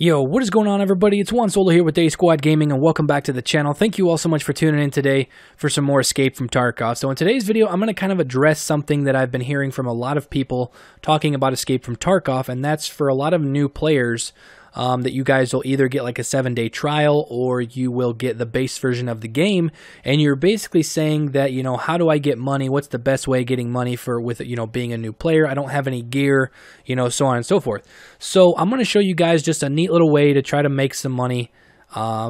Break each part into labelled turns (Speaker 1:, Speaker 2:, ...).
Speaker 1: Yo, what is going on, everybody? It's Juan Solo here with ASQD Gaming, and welcome back to the channel. Thank you all so much for tuning in today for some more Escape from Tarkov. So in today's video, I'm going to kind of address something that I've been hearing from a lot of people talking about Escape from Tarkov, and that's for a lot of new players that you guys will either get like a 7-day trial or you will get the base version of the game, and you're basically saying that, you know, how do I get money? What's the best way of getting money with, you know, being a new player? I don't have any gear, you know, so on and so forth. So I'm going to show you guys just a neat little way to try to make some money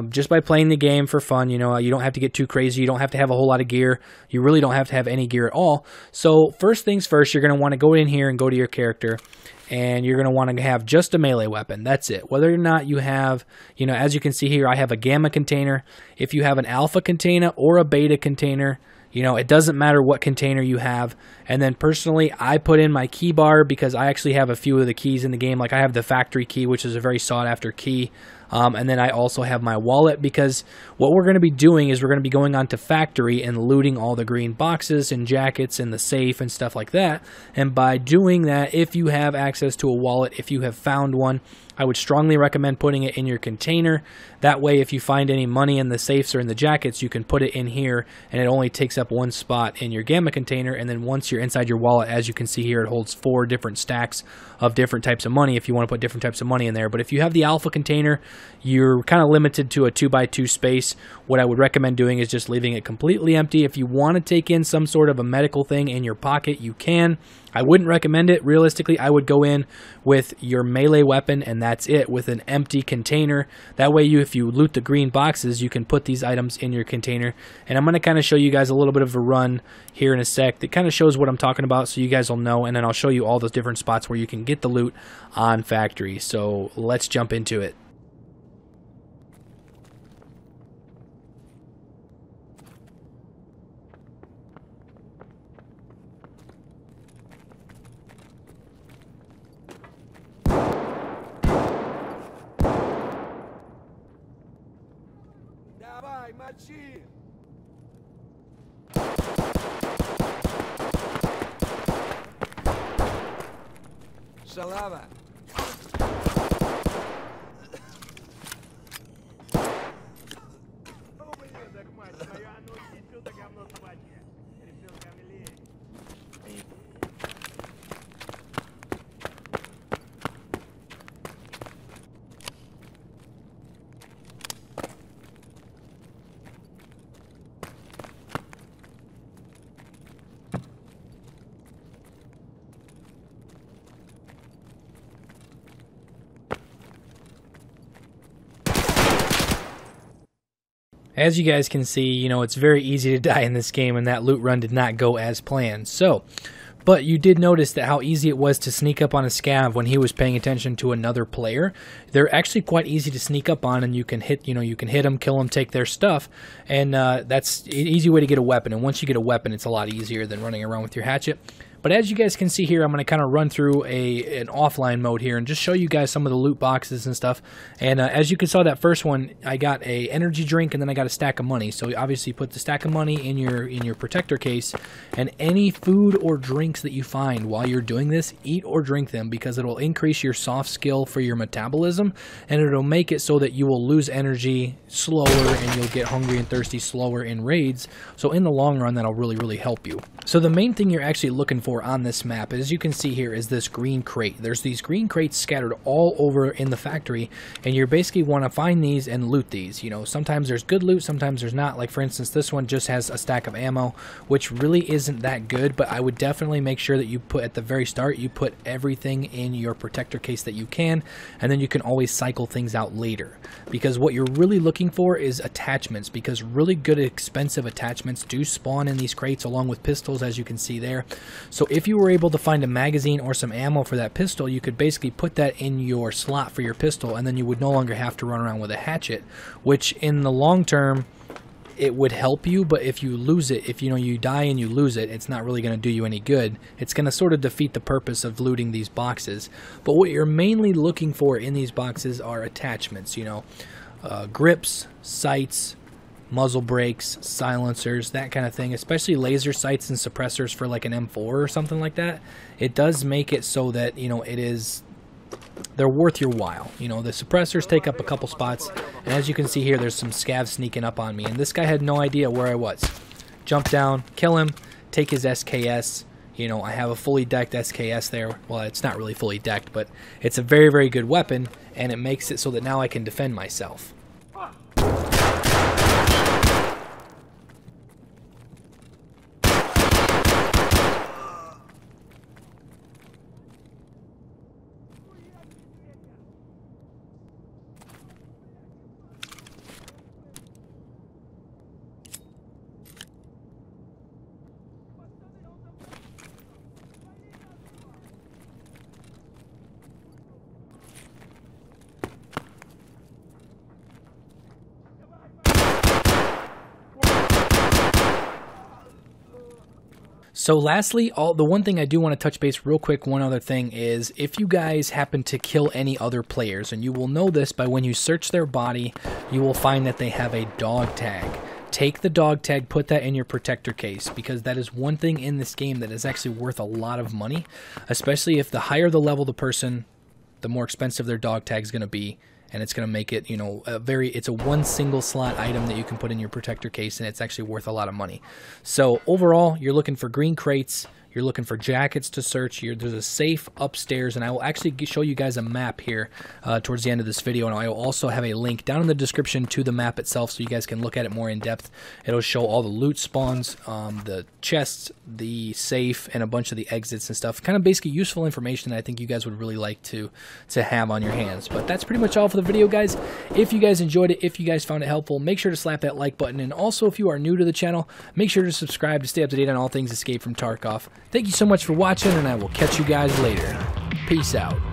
Speaker 1: just by playing the game for fun. You know, you don't have to get too crazy. You don't have to have a whole lot of gear. You really don't have to have any gear at all. So first things first, you're going to want to go in here and go to your character, and you're going to want to have just a melee weapon. That's it. Whether or not you have, you know, as you can see here, I have a gamma container. If you have an alpha container or a beta container, you know, it doesn't matter what container you have. And then personally, I put in my key bar because I actually have a few of the keys in the game. Like I have the factory key, which is a very sought after key. And then I also have my wallet, because what we're going to be doing is we're going to be going on to factory and looting all the green boxes and jackets and the safe and stuff like that. And by doing that, if you have access to a wallet, if you have found one, I would strongly recommend putting it in your container. That way, if you find any money in the safes or in the jackets, you can put it in here, and it only takes up one spot in your gamma container. And then once you're inside your wallet, as you can see here, it holds 4 different stacks of different types of money if you want to put different types of money in there. But if you have the alpha container, you're kind of limited to a 2x2 space. What I would recommend doing is just leaving it completely empty. If you want to take in some sort of a medical thing in your pocket, you can. I wouldn't recommend it. Realistically, I would go in with your melee weapon, and that's it, with an empty container. That way, if you loot the green boxes, you can put these items in your container. And I'm going to kind of show you guys a little bit of a run here in a sec that kind of shows what I'm talking about, so you guys will know. And then I'll show you all those different spots where you can get the loot on factory. So let's jump into it.
Speaker 2: Давай, мочи! Шалава! Ублюдок, мать твою, а ну иди сюда, говно собачье! Решил ко мне лезть.
Speaker 1: As you guys can see, you know, it's very easy to die in this game, and that loot run did not go as planned. So, but you did notice that how easy it was to sneak up on a scav when he was paying attention to another player. They're actually quite easy to sneak up on, and you can hit, you know, you can hit them, kill them, take their stuff, and that's an easy way to get a weapon. And once you get a weapon, it's a lot easier than running around with your hatchet. But as you guys can see here, I'm going to kind of run through an offline mode here and just show you guys some of the loot boxes and stuff. And as you can saw, that first one, I got a energy drink, and then I got a stack of money. So obviously put the stack of money in your protector case, and any food or drinks that you find while you're doing this, eat or drink them, because it'll increase your soft skill for your metabolism, and it'll make it so that you will lose energy slower and you'll get hungry and thirsty slower in raids. So in the long run, that'll really help you. So the main thing you're actually looking for on this map, as you can see here, is this green crate. There's these green crates scattered all over in the factory, and you basically want to find these and loot these. You know, sometimes there's good loot, sometimes there's not. Like for instance, this one just has a stack of ammo, which really isn't that good, but I would definitely make sure that you put, at the very start, you put everything in your protector case that you can, and then you can always cycle things out later. Because what you're really looking for is attachments, because really good expensive attachments do spawn in these crates along with pistols, as you can see there. So if you were able to find a magazine or some ammo for that pistol, you could basically put that in your slot for your pistol, and then you would no longer have to run around with a hatchet, which in the long term it would help you. But if you lose it, if you die and you lose it, it's not really going to do you any good. It's going to sort of defeat the purpose of looting these boxes. But what you're mainly looking for in these boxes are attachments, you know, grips, sights, muzzle brakes, silencers, that kind of thing, especially laser sights and suppressors for like an M4 or something like that. It does make it so that, you know, it is they're worth your while. You know, the suppressors take up a couple spots, and as you can see here, there's some scavs sneaking up on me, and this guy had no idea where I was. Jump down, kill him, take his SKS. You know, I have a fully decked SKS there. Well, it's not really fully decked, but it's a very, very good weapon, and it makes it so that now I can defend myself. So lastly, the one thing I do want to touch base real quick, one other thing is if you guys happen to kill any other players, and you will know this by when you search their body, you will find that they have a dog tag. Take the dog tag, put that in your protector case, because that is one thing in this game that is actually worth a lot of money, especially if the higher the level the person, the more expensive their dog tag is going to be. And it's going to make it, you know, it's a one single slot item that you can put in your protector case, and it's actually worth a lot of money. So overall, you're looking for green crates, you're looking for jackets to search. There's a safe upstairs, and I will actually show you guys a map here towards the end of this video, and I will also have a link down in the description to the map itself so you guys can look at it more in depth. It'll show all the loot spawns, the chests, the safe, and a bunch of the exits and stuff. Kind of basically useful information that I think you guys would really like to have on your hands. But that's pretty much all for the video, guys. If you guys enjoyed it, if you guys found it helpful, make sure to slap that like button, and also if you are new to the channel, make sure to subscribe to stay up to date on all things Escape from Tarkov. Thank you so much for watching, and I will catch you guys later. Peace out.